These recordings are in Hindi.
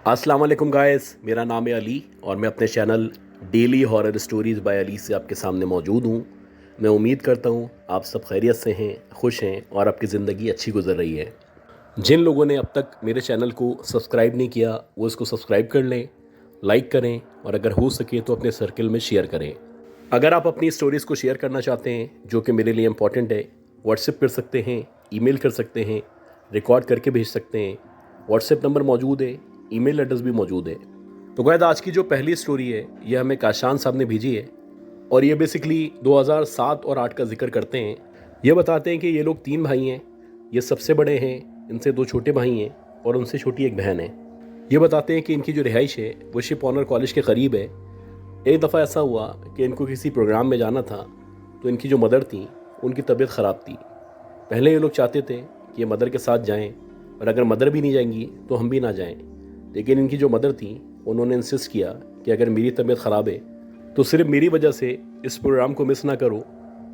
अस्सलाम वालेकुम गाइस, मेरा नाम है अली और मैं अपने channel daily horror stories by Ali से आपके सामने मौजूद हूँ। मैं उम्मीद करता हूँ आप सब खैरियत से हैं, खुश हैं और आपकी ज़िंदगी अच्छी गुजर रही है। जिन लोगों ने अब तक मेरे चैनल को सब्सक्राइब नहीं किया वो इसको सब्सक्राइब कर लें, लाइक करें और अगर हो सके तो अपने सर्कल में शेयर करें। अगर आप अपनी स्टोरीज़ को शेयर करना चाहते हैं जो कि मेरे लिए इम्पॉर्टेंट है, व्हाट्सएप कर सकते हैं, ईमेल कर सकते हैं, रिकॉर्ड करके भेज सकते हैं। व्हाट्सएप नंबर मौजूद है, ईमेल एड्रेस भी मौजूद है। तो गाइस, आज की जो पहली स्टोरी है ये हमें काशान साहब ने भेजी है और ये बेसिकली 2007 और 8 का जिक्र करते हैं। ये बताते हैं कि ये लोग 3 भाई हैं, ये सबसे बड़े हैं, इनसे 2 छोटे भाई हैं और उनसे छोटी एक बहन है। ये बताते हैं कि इनकी जो रिहाइश है वो शिप ऑनर कॉलेज के करीब है। एक दफ़ा ऐसा हुआ कि इनको किसी प्रोग्राम में जाना था तो इनकी जो मदर थी उनकी तबीयत ख़राब थी। पहले ये लोग चाहते थे कि ये मदर के साथ जाएं और अगर मदर भी नहीं जाएंगी तो हम भी ना जाएं, लेकिन इनकी जो मदर थी उन्होंने इंसिस्ट किया कि अगर मेरी तबीयत ख़राब है तो सिर्फ मेरी वजह से इस प्रोग्राम को मिस ना करो,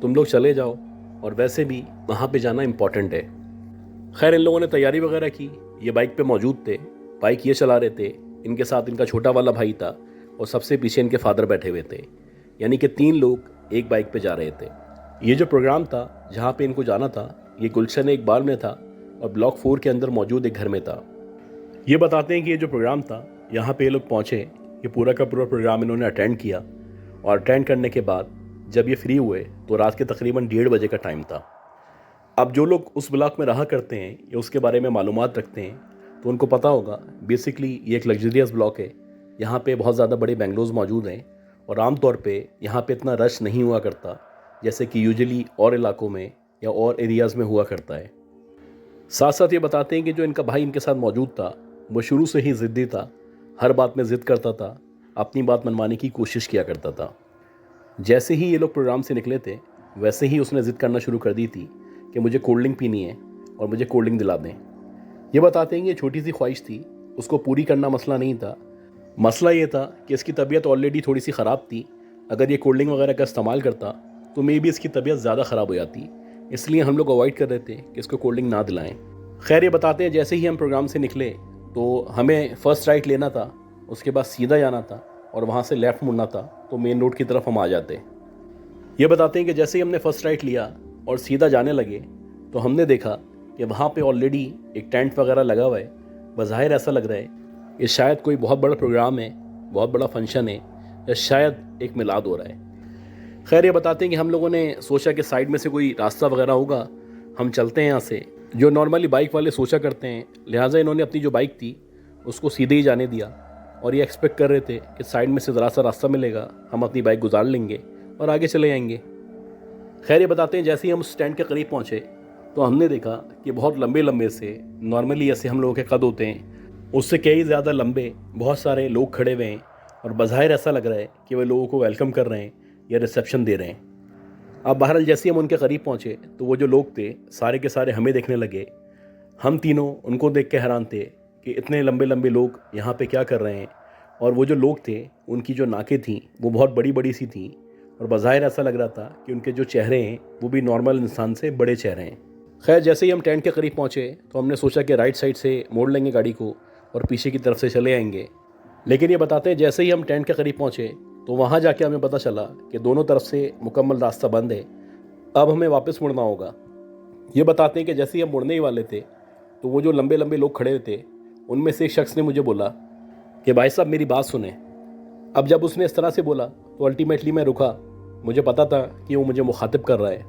तुम लोग चले जाओ और वैसे भी वहाँ पे जाना इम्पॉर्टेंट है। खैर, इन लोगों ने तैयारी वगैरह की, ये बाइक पे मौजूद थे, बाइक ये चला रहे थे, इनके साथ इनका छोटा वाला भाई था और सबसे पीछे इनके फादर बैठे हुए थे, यानी कि 3 लोग एक बाइक पे जा रहे थे। ये जो प्रोग्राम था जहाँ पे इनको जाना था ये गुलशन इकबाल में था और ब्लॉक 4 के अंदर मौजूद एक घर में था। ये बताते हैं कि ये जो प्रोग्राम था यहाँ पे ये लोग पहुँचे, ये पूरा का पूरा प्रोग्राम इन्होंने अटेंड किया और अटेंड करने के बाद जब ये फ्री हुए तो रात के तकरीबन 1:30 बजे का टाइम था। अब जो लोग उस ब्लॉक में रहा करते हैं या उसके बारे में मालूमात रखते हैं तो उनको पता होगा बेसिकली ये एक लग्जरियस ब्लॉक है। यहाँ पे बहुत ज़्यादा बड़े बेंगलोज मौजूद हैं और आमतौर पे यहाँ पे इतना रश नहीं हुआ करता जैसे कि यूजुअली और इलाकों में या और एरियाज़ में हुआ करता है। साथ साथ ये बताते हैं कि जो इनका भाई इनके साथ मौजूद था वो शुरू से ही ज़िद्दी था, हर बात में ज़िद करता था, अपनी बात मनवाने की कोशिश किया करता था। जैसे ही ये लोग प्रोग्राम से निकले थे वैसे ही उसने ज़िद करना शुरू कर दी थी कि मुझे कोल्ड ड्रिंक पीनी है और मुझे कोल्ड ड्रिंक दिला दें। ये बताते हैं कि ये छोटी सी ख्वाहिश थी, उसको पूरी करना मसला नहीं था। मसला ये था कि इसकी तबीयत ऑलरेडी थोड़ी सी ख़राब थी, अगर ये कोल्ड ड्रिंक वगैरह का इस्तेमाल करता तो मे बी इसकी तबीयत ज़्यादा ख़राब हो जाती, इसलिए हम लोग अवॉइड कर रहे थे कि इसको कोल्ड ड्रिंक ना दिलाएं। खैर, ये बताते हैं जैसे ही हम प्रोग्राम से निकले तो हमें फ़र्स्ट राइट लेना था, उसके बाद सीधा जाना था और वहाँ से लेफ़्ट मुड़ना था तो मेन रोड की तरफ हम आ जाते। ये बताते हैं कि जैसे ही हमने फ़र्स्ट राइट लिया और सीधा जाने लगे तो हमने देखा कि वहाँ पे ऑलरेडी एक टेंट वगैरह लगा हुआ है। बज़ाहिर ऐसा लग रहा है कि शायद कोई बहुत बड़ा प्रोग्राम है, बहुत बड़ा फंक्शन है या शायद एक मिलाद हो रहा है। खैर, ये बताते हैं कि हम लोगों ने सोचा कि साइड में से कोई रास्ता वगैरह होगा, हम चलते हैं यहाँ से, जो नॉर्मली बाइक वाले सोचा करते हैं। लिहाजा इन्होंने अपनी जो बाइक थी उसको सीधे ही जाने दिया और ये एक्सपेक्ट कर रहे थे कि साइड में से ज़रा सा रास्ता मिलेगा, हम अपनी बाइक गुजार लेंगे और आगे चले जाएंगे। खैर, ये बताते हैं जैसे ही हम स्टैंड के करीब पहुँचे तो हमने देखा कि बहुत लंबे लंबे से, नॉर्मली ऐसे हम लोगों के कद होते हैं उससे कई ज़्यादा लंबे बहुत सारे लोग खड़े हुए हैं और बज़ाहिर ऐसा लग रहा है कि वे लोगों को वेलकम कर रहे हैं या रिसेप्शन दे रहे हैं। अब बहरहाल जैसे हम उनके करीब पहुँचे तो वो जो लोग थे सारे के सारे हमें देखने लगे। हम तीनों उनको देख के हैरान थे कि इतने लंबे लंबे लोग यहाँ पे क्या कर रहे हैं। और वो जो लोग थे उनकी जो नाकें थीं वो बहुत बड़ी बड़ी सी थीं और बज़ाहिर ऐसा लग रहा था कि उनके जो चेहरे हैं वो भी नॉर्मल इंसान से बड़े चेहरे हैं। खैर, जैसे ही हम टेंट के करीब पहुँचे तो हमने सोचा कि राइट साइड से मोड़ लेंगे गाड़ी को और पीछे की तरफ से चले आएंगे, लेकिन ये बताते हैं जैसे ही हम टेंट के करीब पहुँचे तो वहाँ जाके हमें पता चला कि दोनों तरफ से मुकम्मल रास्ता बंद है, अब हमें वापस मुड़ना होगा। ये बताते हैं कि जैसे ही हम मुड़ने ही वाले थे तो वो जो लंबे लंबे लोग खड़े थे उनमें से एक शख्स ने मुझे बोला कि भाई साहब मेरी बात सुने। अब जब उसने इस तरह से बोला तो अल्टीमेटली मैं रुका, मुझे पता था कि वो मुझे मुखातिब कर रहा है।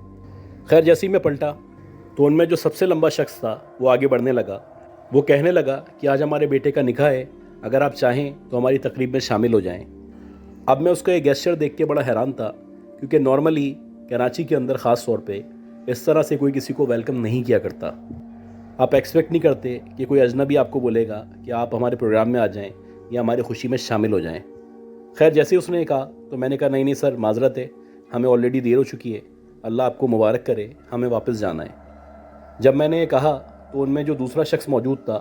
खैर, जैसे ही मैं पलटा तो उनमें जो सबसे लंबा शख्स था वो आगे बढ़ने लगा। वो कहने लगा कि आज हमारे बेटे का निकाह है, अगर आप चाहें तो हमारी तकरीब में शामिल हो जाएं। अब मैं उसका ये गेस्चर देख के बड़ा हैरान था क्योंकि नॉर्मली कराची के अंदर ख़ास तौर पे इस तरह से कोई किसी को वेलकम नहीं किया करता। आप एक्सपेक्ट नहीं करते कि कोई अजनबी आपको बोलेगा कि आप हमारे प्रोग्राम में आ जाएं या हमारी खुशी में शामिल हो जाएं। खैर, जैसे ही उसने कहा तो मैंने कहा नहीं नहीं सर, माजरत है, हमें ऑलरेडी देर हो चुकी है, अल्लाह आपको मुबारक करे, हमें वापस जाना है। जब मैंने ये कहा तो उनमें जो दूसरा शख्स मौजूद था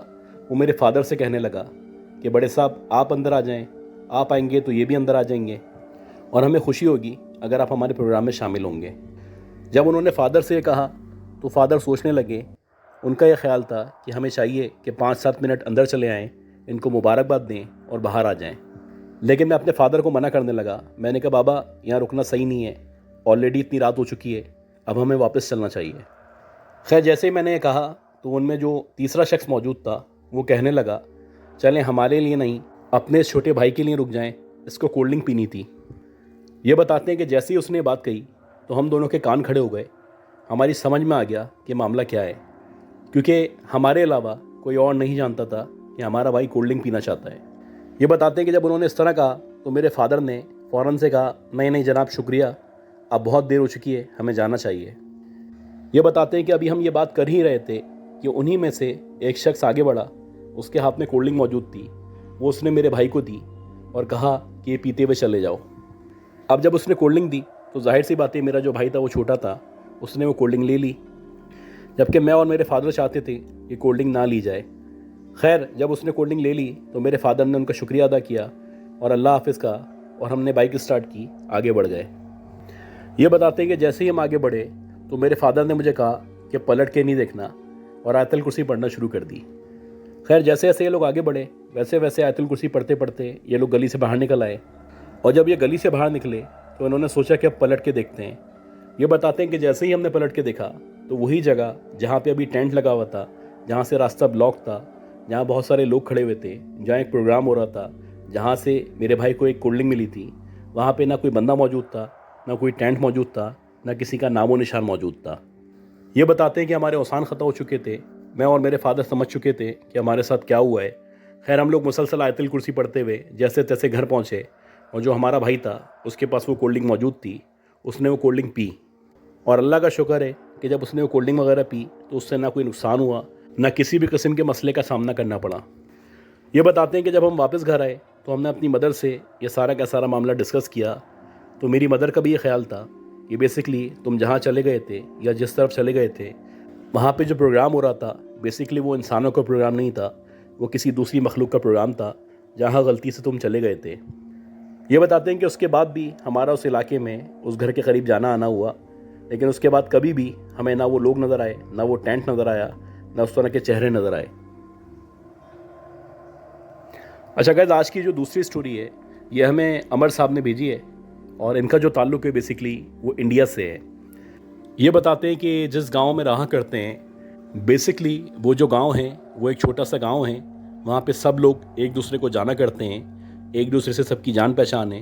वो मेरे फादर से कहने लगा कि बड़े साहब आप अंदर आ जाएं, आप आएंगे तो ये भी अंदर आ जाएंगे और हमें खुशी होगी अगर आप हमारे प्रोग्राम में शामिल होंगे। जब उन्होंने फ़ादर से कहा तो फादर सोचने लगे। उनका यह ख्याल था कि हमें चाहिए कि 5-7 मिनट अंदर चले आएँ, इनको मुबारकबाद दें और बाहर आ जाएं। लेकिन मैं अपने फादर को मना करने लगा। मैंने कहा बाबा यहाँ रुकना सही नहीं है, ऑलरेडी इतनी रात हो चुकी है, अब हमें वापस चलना चाहिए। खैर जैसे ही मैंने ये कहा तो उनमें जो तीसरा शख्स मौजूद था वो कहने लगा चलें हमारे लिए नहीं अपने इस छोटे भाई के लिए रुक जाएं, इसको कोल्ड ड्रिंक पीनी थी। ये बताते हैं कि जैसे ही उसने बात कही तो हम दोनों के कान खड़े हो गए। हमारी समझ में आ गया कि मामला क्या है, क्योंकि हमारे अलावा कोई और नहीं जानता था कि हमारा भाई कोल्ड ड्रिंक पीना चाहता है। ये बताते हैं कि जब उन्होंने इस तरह कहा तो मेरे फादर ने फ़ौरन से कहा नहीं नहीं जनाब शुक्रिया, अब बहुत देर हो चुकी है, हमें जाना चाहिए। ये बताते हैं कि अभी हम ये बात कर ही रहे थे कि उन्हीं में से एक शख्स आगे बढ़ा, उसके हाथ में कोल्ड ड्रिंक मौजूद थी, वो उसने मेरे भाई को दी और कहा कि ये पीते हुए चले जाओ। अब जब उसने कोल्ड ड्रिंक दी तो जाहिर सी बात है मेरा जो भाई था वो छोटा था, उसने वो कोल्ड ड्रिंक ले ली, जबकि मैं और मेरे फादर चाहते थे कि कोल्ड ड्रिंक ना ली जाए। खैर जब उसने कोल्ड ड्रिंक ले ली तो मेरे फादर ने उनका शुक्रिया अदा किया और अल्लाह हाफिज़ कहा और हमने बाइक स्टार्ट की, आगे बढ़ गए। ये बताते हैं कि जैसे ही हम आगे बढ़े तो मेरे फादर ने मुझे कहा कि पलट के नहीं देखना और आयतल कुर्सी पढ़ना शुरू कर दी। खैर जैसे जैसे ये लोग आगे बढ़े वैसे वैसे आयतल कुर्सी पढ़ते पढ़ते ये लोग गली से बाहर निकल आए, और जब ये गली से बाहर निकले तो इन्होंने सोचा कि अब पलट के देखते हैं। ये बताते हैं कि जैसे ही हमने पलट के देखा तो वही जगह जहाँ पे अभी टेंट लगा हुआ था, जहाँ से रास्ता ब्लॉक था, जहाँ बहुत सारे लोग खड़े हुए थे, जहाँ एक प्रोग्राम हो रहा था, जहाँ से मेरे भाई को एक कोल्ड ड्रिंक मिली थी, वहाँ पे ना कोई बंदा मौजूद था, ना कोई टेंट मौजूद था, ना किसी का नामो निशान मौजूद था। ये बताते हैं कि हमारे औसान ख़त्म हो चुके थे। मैं और मेरे फादर समझ चुके थे कि हमारे साथ क्या हुआ है। खैर हम लोग मुसलसल आयतल कुर्सी पढ़ते हुए जैसे तैसे घर पहुँचे, और जो हमारा भाई था उसके पास वो कोल्ड ड्रिंक मौजूद थी, उसने वो कोल्ड ड्रिंक पी, और अल्लाह का शुक्र है कि जब उसने वो कोल्ड ड्रिंक वगैरह पी तो उससे ना कोई नुकसान हुआ, ना किसी भी किस्म के मसले का सामना करना पड़ा। ये बताते हैं कि जब हम वापस घर आए तो हमने अपनी मदर से ये सारा का सारा मामला डिस्कस किया, तो मेरी मदर का भी ये ख्याल था कि बेसिकली तुम जहाँ चले गए थे या जिस तरफ चले गए थे वहाँ पे जो प्रोग्राम हो रहा था बेसिकली वो इंसानों का प्रोग्राम नहीं था, वो किसी दूसरी मखलूक का प्रोग्राम था जहाँ गलती से तुम चले गए थे। ये बताते हैं कि उसके बाद भी हमारा उस इलाके में उस घर के करीब जाना आना हुआ, लेकिन उसके बाद कभी भी हमें ना वो लोग नज़र आए, ना वो टेंट नज़र आया, ना उस तरह के चेहरे नज़र आए। अच्छा गाइस, आज की जो दूसरी स्टोरी है ये हमें अमर साहब ने भेजी है, और इनका जो ताल्लुक़ है बेसिकली वो इंडिया से है। ये बताते हैं कि जिस गांव में रहा करते हैं, बेसिकली वो जो गांव है वो एक छोटा सा गांव है, वहाँ पे सब लोग एक दूसरे को जाना करते हैं, एक दूसरे से सबकी जान पहचान है,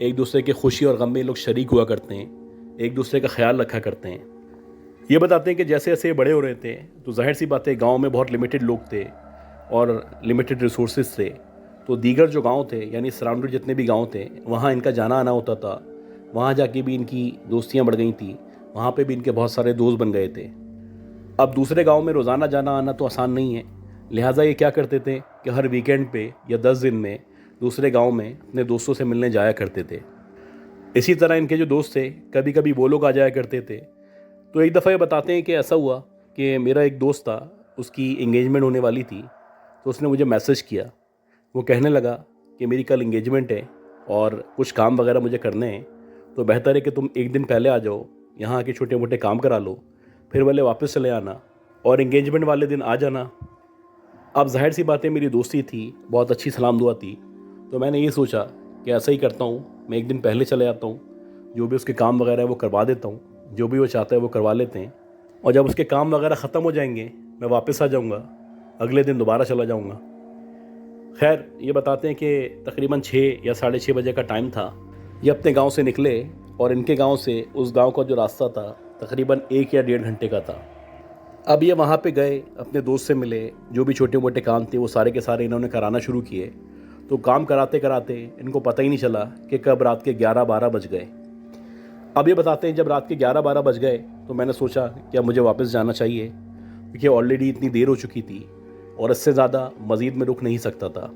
एक दूसरे के खुशी और गम में लोग शरीक हुआ करते हैं, एक दूसरे का ख्याल रखा करते हैं। ये बताते हैं कि जैसे जैसे बड़े हो रहे थे तो जाहिर सी बात है गाँव में बहुत लिमिटेड लोग थे और लिमिटेड रिसोर्सेज थे, तो दीगर जो गांव थे यानी सराउंडेड जितने भी गांव थे वहाँ इनका जाना आना होता था, वहाँ जाके भी इनकी दोस्तियाँ बढ़ गई थी, वहाँ पे भी इनके बहुत सारे दोस्त बन गए थे। अब दूसरे गांव में रोज़ाना जाना आना तो आसान नहीं है, लिहाजा ये क्या करते थे कि हर वीकेंड पे या 10 दिन में दूसरे गांव में अपने दोस्तों से मिलने जाया करते थे। इसी तरह इनके जो दोस्त थे कभी कभी वो लोग आ जाया करते थे। तो एक दफ़ा ये बताते हैं कि ऐसा हुआ कि मेरा एक दोस्त था, उसकी इंगेजमेंट होने वाली थी, तो उसने मुझे मैसेज किया। वो कहने लगा कि मेरी कल इंगेजमेंट है और कुछ काम वगैरह मुझे करने हैं, तो बेहतर है कि तुम एक दिन पहले आ जाओ, यहाँ आके छोटे मोटे काम करा लो, फिर वाले वापस चले आना और इंगेजमेंट वाले दिन आ जाना। अब जाहिर सी बात है मेरी दोस्ती थी, बहुत अच्छी सलाम दुआ थी, तो मैंने ये सोचा कि ऐसा ही करता हूँ, मैं एक दिन पहले चले आता हूँ, जो भी उसके काम वगैरह है वो करवा देता हूँ, जो भी वो चाहता है वो करवा लेते हैं, और जब उसके काम वगैरह ख़त्म हो जाएंगे मैं वापस आ जाऊँगा, अगले दिन दोबारा चला जाऊँगा। खैर ये बताते हैं कि तकरीबन 6 या 6:30 बजे का टाइम था। ये अपने गांव से निकले और इनके गांव से उस गांव का जो रास्ता था तकरीबन 1 या 1.5 घंटे का था। अब ये वहाँ पे गए, अपने दोस्त से मिले, जो भी छोटे मोटे काम थे वो सारे के सारे इन्होंने कराना शुरू किए। तो काम कराते कराते इनको पता ही नहीं चला कि कब रात के 11-12 बज गए। अब ये बताते हैं जब रात के 11-12 बज गए तो मैंने सोचा कि अब मुझे वापस जाना चाहिए, क्योंकि ऑलरेडी इतनी देर हो चुकी थी और इससे ज़्यादा मज़ीद में रुक नहीं सकता था।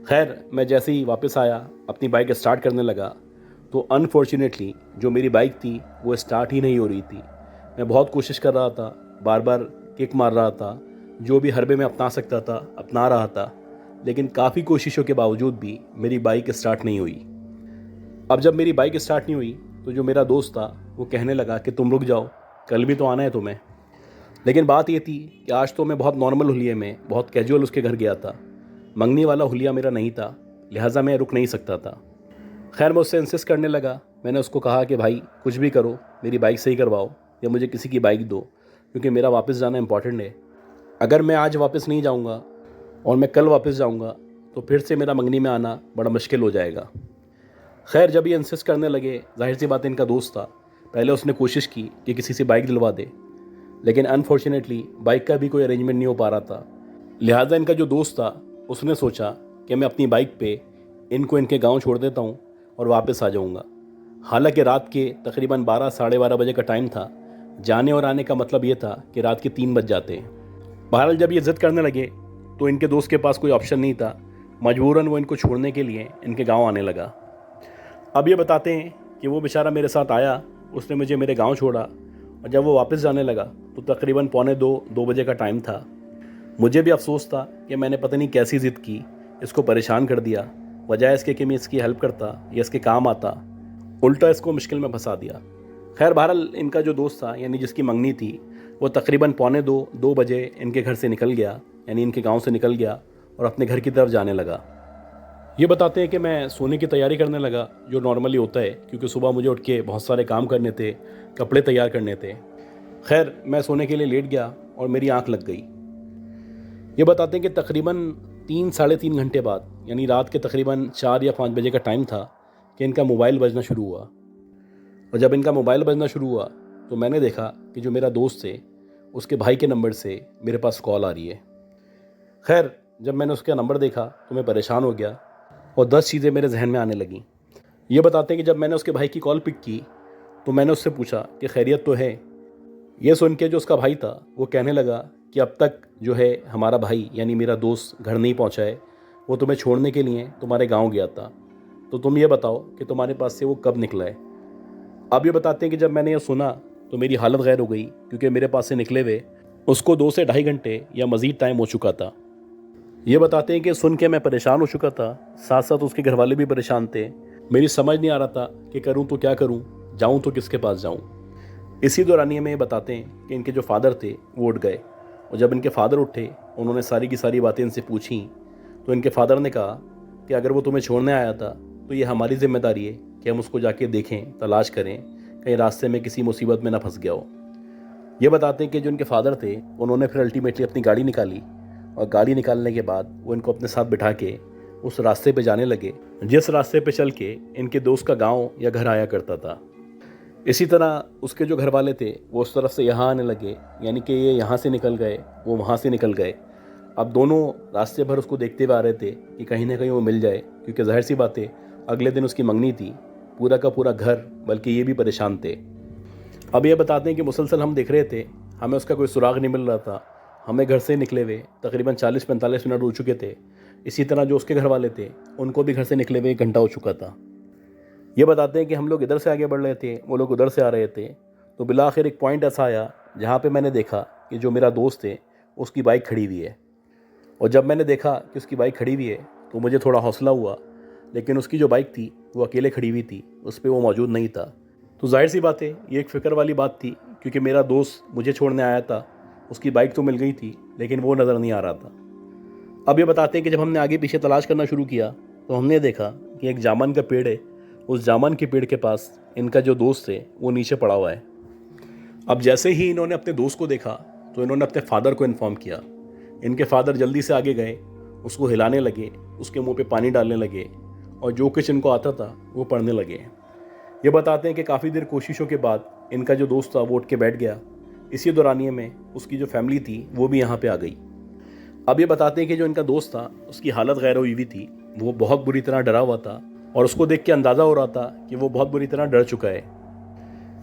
खैर मैं जैसे ही वापस आया, अपनी बाइक स्टार्ट करने लगा, तो अनफॉर्चुनेटली जो मेरी बाइक थी वो स्टार्ट ही नहीं हो रही थी। मैं बहुत कोशिश कर रहा था, बार बार किक मार रहा था, जो भी हरबे में अपना सकता था अपना रहा था, लेकिन काफ़ी कोशिशों के बावजूद भी मेरी बाइक स्टार्ट नहीं हुई। अब जब मेरी बाइक स्टार्ट नहीं हुई तो जो मेरा दोस्त था वो कहने लगा कि तुम रुक जाओ, कल भी तो आना है तुम्हें। लेकिन बात ये थी कि आज तो मैं बहुत नॉर्मल हुलिये में, बहुत कैजुअल उसके घर गया था, मंगनी वाला हुलिया मेरा नहीं था, लिहाजा मैं रुक नहीं सकता था। खैर मैं उससे इंसिस्ट करने लगा। मैंने उसको कहा कि भाई कुछ भी करो, मेरी बाइक सही करवाओ या मुझे किसी की बाइक दो, क्योंकि मेरा वापस जाना इंपॉर्टेंट है। अगर मैं आज वापस नहीं जाऊंगा और मैं कल वापस जाऊंगा तो फिर से मेरा मंगनी में आना बड़ा मुश्किल हो जाएगा। खैर जब ये इंसिस्ट करने लगे, जाहिर सी बात है इनका दोस्त था, पहले उसने कोशिश की कि किसी से बाइक दिलवा दे, लेकिन अनफॉर्चुनेटली बाइक का भी कोई अरेंजमेंट नहीं हो पा रहा था। लिहाजा इनका जो दोस्त था उसने सोचा कि मैं अपनी बाइक पे इनको इनके गांव छोड़ देता हूं और वापस आ जाऊंगा। हालांकि रात के तकरीबन 12 साढ़े 12 बजे का टाइम था। जाने और आने का मतलब ये था कि रात के 3 बज जाते हैं। बहरहाल जब ये ज़िद करने लगे तो इनके दोस्त के पास कोई ऑप्शन नहीं था, मजबूरन वो इनको छोड़ने के लिए इनके गाँव आने लगा। अब ये बताते हैं कि वो बेचारा मेरे साथ आया, उसने मुझे मेरे गांव छोड़ा और जब वो वापस जाने लगा तो तकरीबन 1:45-2 बजे का टाइम था। मुझे भी अफसोस था कि मैंने पता नहीं कैसी ज़िद की, इसको परेशान कर दिया। वजह इसके कि मैं इसकी हेल्प करता या इसके काम आता, उल्टा इसको मुश्किल में फंसा दिया। खैर बहरहाल इनका जो दोस्त था यानी जिसकी मंगनी थी, वो तकरीबन 1:45-2 बजे इनके घर से निकल गया, यानी इनके गाँव से निकल गया और अपने घर की तरफ जाने लगा। ये बताते हैं कि मैं सोने की तैयारी करने लगा, जो नॉर्मली होता है, क्योंकि सुबह मुझे उठ के बहुत सारे काम करने थे, कपड़े तैयार करने थे। खैर मैं सोने के लिए लेट गया और मेरी आंख लग गई। ये बताते हैं कि तकरीबन 3 साढ़े 3 घंटे बाद, यानी रात के तकरीबन 4 या 5 बजे का टाइम था, कि इनका मोबाइल बजना शुरू हुआ। और जब इनका मोबाइल बजना शुरू हुआ तो मैंने देखा कि जो मेरा दोस्त है उसके भाई के नंबर से मेरे पास कॉल आ रही है। खैर जब मैंने उसका नंबर देखा तो मैं परेशान हो गया और 10 चीज़ें मेरे जहन में आने लगीं। ये बताते हैं कि जब मैंने उसके भाई की कॉल पिक की तो मैंने उससे पूछा कि खैरियत तो है। ये सुन के जो उसका भाई था वो कहने लगा कि अब तक जो है हमारा भाई यानी मेरा दोस्त घर नहीं पहुंचा है, वो तुम्हें छोड़ने के लिए तुम्हारे गांव गया था, तो तुम ये बताओ कि तुम्हारे पास से वो कब निकला है। अब ये बताते हैं कि जब मैंने ये सुना तो मेरी हालत गैर हो गई, क्योंकि मेरे पास से निकले हुए उसको 2 से ढाई घंटे या मज़ीद टाइम हो चुका था। ये बताते हैं कि सुन के मैं परेशान हो चुका था, साथ साथ उसके घर वाले भी परेशान थे। मेरी समझ नहीं आ रहा था कि करूं तो क्या करूं, जाऊं तो किसके पास जाऊं। इसी दौरानिए में ये बताते हैं कि इनके जो फादर थे वो उठ गए, और जब इनके फादर उठे उन्होंने सारी की सारी बातें इनसे पूछी, तो इनके फादर ने कहा कि अगर वो तुम्हें छोड़ने आया था तो ये हमारी जिम्मेदारी है कि हम उसको जाके देखें, तलाश करें, कहीं रास्ते में किसी मुसीबत में ना फंस गया हो। ये बताते हैं कि जो इनके फादर थे उन्होंने फिर अल्टीमेटली अपनी गाड़ी निकाली, और गाड़ी निकालने के बाद वो इनको अपने साथ बिठा के उस रास्ते पे जाने लगे जिस रास्ते पे चल के इनके दोस्त का गांव या घर आया करता था। इसी तरह उसके जो घर वाले थे वो उस तरफ से यहाँ आने लगे, यानी कि ये यहाँ से निकल गए, वो वहाँ से निकल गए। अब दोनों रास्ते भर उसको देखते हुए आ रहे थे कि कहीं ना कहीं वो मिल जाए, क्योंकि जाहिर सी बात है अगले दिन उसकी मंगनी थी। पूरा का पूरा घर बल्कि ये भी परेशान थे। अब ये बताते हैं कि मुसलसल हम देख रहे थे, हमें उसका कोई सुराग नहीं मिल रहा था। हमें घर से निकले हुए तकरीबन 40-45 मिनट हो चुके थे। इसी तरह जो उसके घर वाले थे उनको भी घर से निकले हुए 1 घंटा हो चुका था। ये बताते हैं कि हम लोग इधर से आगे बढ़ रहे थे, वो लोग उधर से आ रहे थे, तो बिला आखिर एक पॉइंट ऐसा आया जहाँ पे मैंने देखा कि जो मेरा दोस्त है उसकी बाइक खड़ी हुई है। और जब मैंने देखा कि उसकी बाइक खड़ी हुई है तो मुझे थोड़ा हौसला हुआ, लेकिन उसकी जो बाइक थी वो अकेले खड़ी हुई थी, उस पर वो मौजूद नहीं था। तो जाहिर सी बात है ये एक फ़िक्र वाली बात थी, क्योंकि मेरा दोस्त मुझे छोड़ने आया था, उसकी बाइक तो मिल गई थी लेकिन वो नज़र नहीं आ रहा था। अब ये बताते हैं कि जब हमने आगे पीछे तलाश करना शुरू किया तो हमने देखा कि एक जामुन का पेड़ है, उस जामुन के पेड़ के पास इनका जो दोस्त है वो नीचे पड़ा हुआ है। अब जैसे ही इन्होंने अपने दोस्त को देखा तो इन्होंने अपने फादर को इन्फॉर्म किया। इनके फादर जल्दी से आगे गए, उसको हिलाने लगे, उसके मुंह पे पानी डालने लगे और जो कुछ इनको आता था वो पढ़ने लगे। ये बताते हैं कि काफ़ी देर कोशिशों के बाद इनका जो दोस्त था वो उठ के बैठ गया। इसी दौरानिए में उसकी जो फैमिली थी वो भी यहाँ पे आ गई। अब ये बताते हैं कि जो इनका दोस्त था उसकी हालत गैर हुई हुई थी, वो बहुत बुरी तरह डरा हुआ था और उसको देख के अंदाज़ा हो रहा था कि वो बहुत बुरी तरह डर चुका है।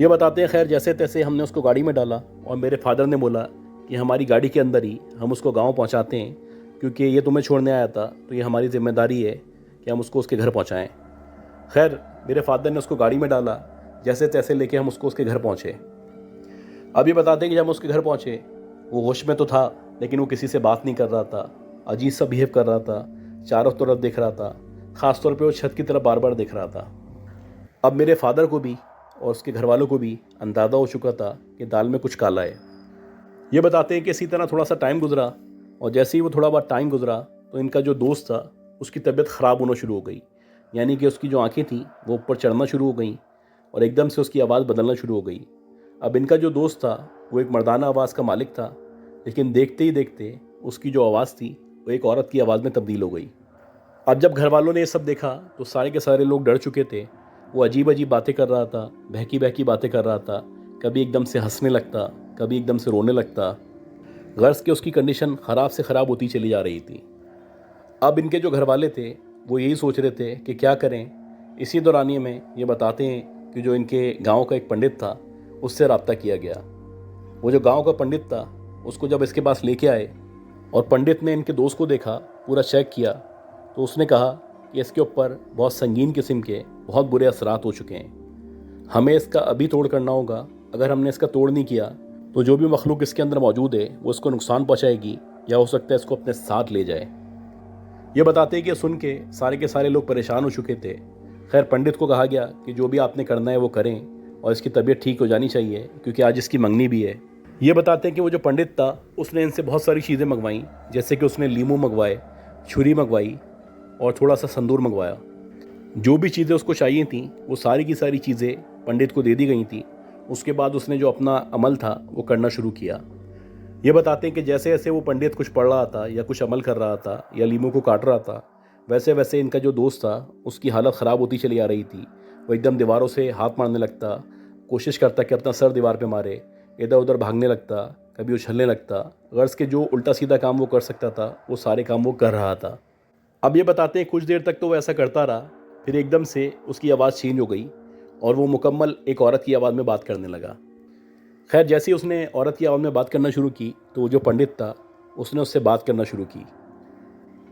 ये बताते हैं खैर जैसे तैसे हमने उसको गाड़ी में डाला और मेरे फादर ने बोला कि हमारी गाड़ी के अंदर ही हम उसको गाँव पहुँचाते हैं, क्योंकि ये तुम्हें छोड़ने आया था तो ये हमारी जिम्मेदारी है कि हम उसको उसके घर पहुँचाएँ। खैर मेरे फादर ने उसको गाड़ी में डाला, जैसे तैसे लेके हम उसको उसके घर पहुँचे। अब ये बताते हैं कि जब हम उसके घर पहुँचे वो होश में तो था, लेकिन वो किसी से बात नहीं कर रहा था, अजीब सा बिहेव कर रहा था, चारों तरफ देख रहा था, ख़ास तौर पे वो छत की तरफ बार बार देख रहा था। अब मेरे फादर को भी और उसके घर वालों को भी अंदाज़ा हो चुका था कि दाल में कुछ काला है। ये बताते हैं कि इसी तरह थोड़ा सा टाइम गुजरा, और जैसे ही वो थोड़ा बहुत टाइम गुजरा तो इनका जो दोस्त था उसकी तबीयत ख़राब होना शुरू हो गई, यानी कि उसकी जो आंखें थीं वो ऊपर चढ़ना शुरू हो गई और एकदम से उसकी आवाज़ बदलना शुरू हो गई। अब इनका जो दोस्त था वो एक मर्दाना आवाज़ का मालिक था, लेकिन देखते ही देखते उसकी जो आवाज़ थी वो एक औरत की आवाज़ में तब्दील हो गई। अब जब घर वालों ने ये सब देखा तो सारे के सारे लोग डर चुके थे। वो अजीब अजीब बातें कर रहा था, बहकी बहकी बातें कर रहा था, कभी एकदम से हंसने लगता, कभी एकदम से रोने लगता। गर्ज के उसकी कंडीशन ख़राब से ख़राब होती चली जा रही थी। अब इनके जो घर वाले थे वो यही सोच रहे थे कि क्या करें। इसी दौरानिए में ये बताते हैं कि जो इनके गांव का एक पंडित था उससे रब्ता किया गया। वो जो गांव का पंडित था उसको जब इसके पास लेके आए और पंडित ने इनके दोस्त को देखा, पूरा चेक किया, तो उसने कहा कि इसके ऊपर बहुत संगीन किस्म के बहुत बुरे असरात हो चुके हैं। हमें इसका अभी तोड़ करना होगा। अगर हमने इसका तोड़ नहीं किया तो जो भी मखलूक इसके अंदर मौजूद है वो इसको नुकसान पहुंचाएगी या हो सकता है इसको अपने साथ ले जाए। ये बताते हैं कि सुन के सारे लोग परेशान हो चुके थे। खैर पंडित को कहा गया कि जो भी आपने करना है वो करें और इसकी तबीयत ठीक हो जानी चाहिए क्योंकि आज इसकी मंगनी भी है। ये बताते हैं कि वो जो पंडित था उसने इनसे बहुत सारी चीज़ें मंगवाई, जैसे कि उसने लीमू मंगवाए, छुरी मंगवाई और थोड़ा सा संदूर मंगवाया। जो भी चीज़ें उसको चाहिए थी वो सारी की सारी चीज़ें पंडित को दे दी गई थी। उसके बाद उसने जो अपना अमल था वो करना शुरू किया। ये बताते हैं कि जैसे जैसे वो पंडित कुछ पढ़ रहा था या कुछ अमल कर रहा था या लीमू को काट रहा था, वैसे वैसे इनका जो दोस्त था उसकी हालत ख़राब होती चली आ रही थी। वो एकदम दीवारों से हाथ मारने लगता, कोशिश करता कि अपना सर दीवार पे मारे, इधर उधर भागने लगता, कभी उछलने लगता। गर्ज के जो उल्टा सीधा काम वो कर सकता था वो सारे काम वो कर रहा था। अब ये बताते हैं कुछ देर तक तो वो ऐसा करता रहा, फिर एकदम से उसकी आवाज़ चेंज हो गई और वो मुकम्मल एक औरत की आवाज़ में बात करने लगा। खैर जैसे ही उसने औरत की आवाज़ में बात करना शुरू की तो वो जो पंडित था उसने उससे बात करना शुरू की।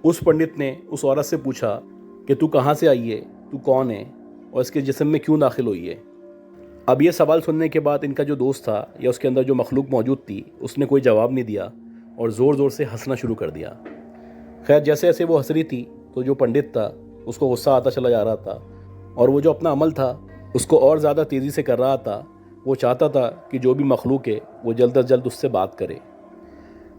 उस पंडित ने उस औरत से पूछा कि तू कहाँ से आई है, तू कौन है और इसके जिस्म में क्यों दाखिल हुई है। अब ये सवाल सुनने के बाद इनका जो दोस्त था या उसके अंदर जो मखलूक मौजूद थी उसने कोई जवाब नहीं दिया और ज़ोर ज़ोर से हंसना शुरू कर दिया। खैर जैसे जैसे वो हंस रही थी तो जो पंडित था उसको गुस्सा आता चला जा रहा था और वो जो अपना अमल था उसको और ज़्यादा तेज़ी से कर रहा था। वो चाहता था कि जो भी मखलूक है वो जल्द अज जल्द उससे बात करे।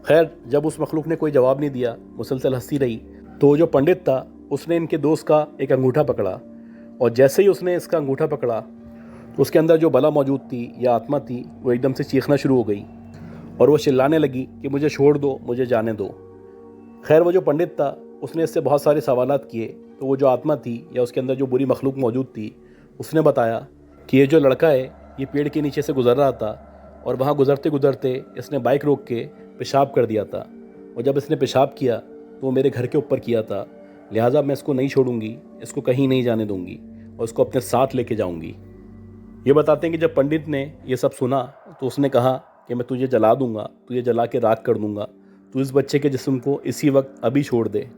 खैर जब उस मखलूक ने कोई जवाब नहीं दिया, मुसलसल हंसती रही, तो जो पंडित था उसने इनके दोस्त का एक अंगूठा पकड़ा और जैसे ही उसने इसका अंगूठा पकड़ा तो उसके अंदर जो बला मौजूद थी या आत्मा थी वो एकदम से चीखना शुरू हो गई और वो चिल्लाने लगी कि मुझे छोड़ दो, मुझे जाने दो। खैर वो जो पंडित था उसने इससे बहुत सारे सवालात किए तो वो जो आत्मा थी या उसके अंदर जो बुरी मखलूक मौजूद थी उसने बताया कि ये जो लड़का है ये पेड़ के नीचे से गुजर रहा था और वहाँ गुजरते गुजरते इसने बाइक रोक के पेशाब कर दिया था और जब इसने पेशाब किया तो वो मेरे घर के ऊपर किया था, लिहाजा मैं इसको नहीं छोड़ूंगी, इसको कहीं नहीं जाने दूंगी और इसको अपने साथ लेके जाऊंगी। ये बताते हैं कि जब पंडित ने ये सब सुना तो उसने कहा कि मैं तुझे जला दूंगा, तुझे जला के राख कर दूंगा, तू इस बच्चे के जिस्म को इसी वक्त अभी छोड़ दे।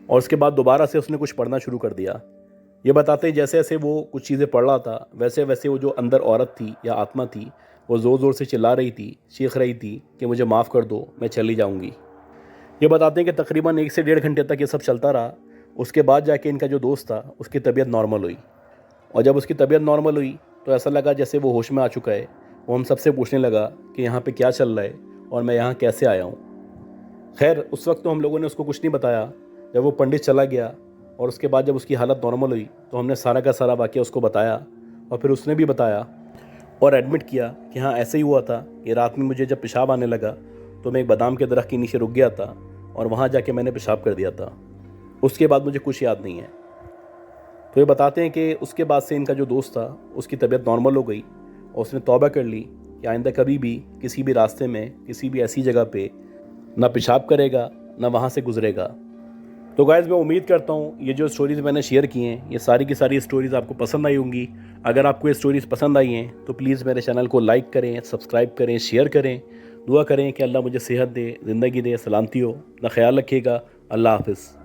और उसके बाद दोबारा से उसने कुछ पढ़ना शुरू कर दिया। ये बताते हैं जैसे जैसे वो कुछ चीज़ें पढ़ रहा था वैसे वैसे वो जो अंदर औरत थी या आत्मा थी वो ज़ोर ज़ोर से चिल्ला रही थी, चीख रही थी कि मुझे माफ़ कर दो, मैं चली जाऊँगी। ये बताते हैं कि तकरीबन 1 से 1.5 घंटे तक ये सब चलता रहा। उसके बाद जाके इनका जो दोस्त था उसकी तबीयत नॉर्मल हुई और जब उसकी तबीयत नॉर्मल हुई तो ऐसा लगा जैसे वो होश में आ चुका है। वो हम सबसे पूछने लगा कि यहाँ पे क्या चल रहा है और मैं यहाँ कैसे आया हूँ। खैर उस वक्त तो हम लोगों ने उसको कुछ नहीं बताया। जब वो पंडित चला गया और उसके बाद जब उसकी हालत नॉर्मल हुई तो हमने सारा का सारा वाक़या उसको बताया और फिर उसने भी बताया और एडमिट किया कि हाँ ऐसे ही हुआ था कि रात में मुझे जब पेशाब आने लगा तो मैं एक बादाम के दरख्त के नीचे रुक गया था और वहाँ जाके मैंने पेशाब कर दिया था। उसके बाद मुझे कुछ याद नहीं है। तो ये बताते हैं कि उसके बाद से इनका जो दोस्त था उसकी तबीयत नॉर्मल हो गई और उसने तौबा कर ली कि आइंदा कभी भी किसी भी रास्ते में किसी भी ऐसी जगह पे ना पेशाब करेगा ना वहाँ से गुजरेगा। तो गाइज़ मैं उम्मीद करता हूँ ये जो स्टोरीज़ मैंने शेयर की हैं ये सारी की सारी स्टोरीज़ आपको पसंद आई होंगी। अगर आपको ये स्टोरीज़ पसंद आई हैं तो प्लीज़ मेरे चैनल को लाइक करें, सब्सक्राइब करें, शेयर करें। दुआ करें कि अल्लाह मुझे सेहत दे, ज़िंदगी दे, सलामती हो। अपना ख्याल रखिएगा। अल्लाह हाफ़िज़।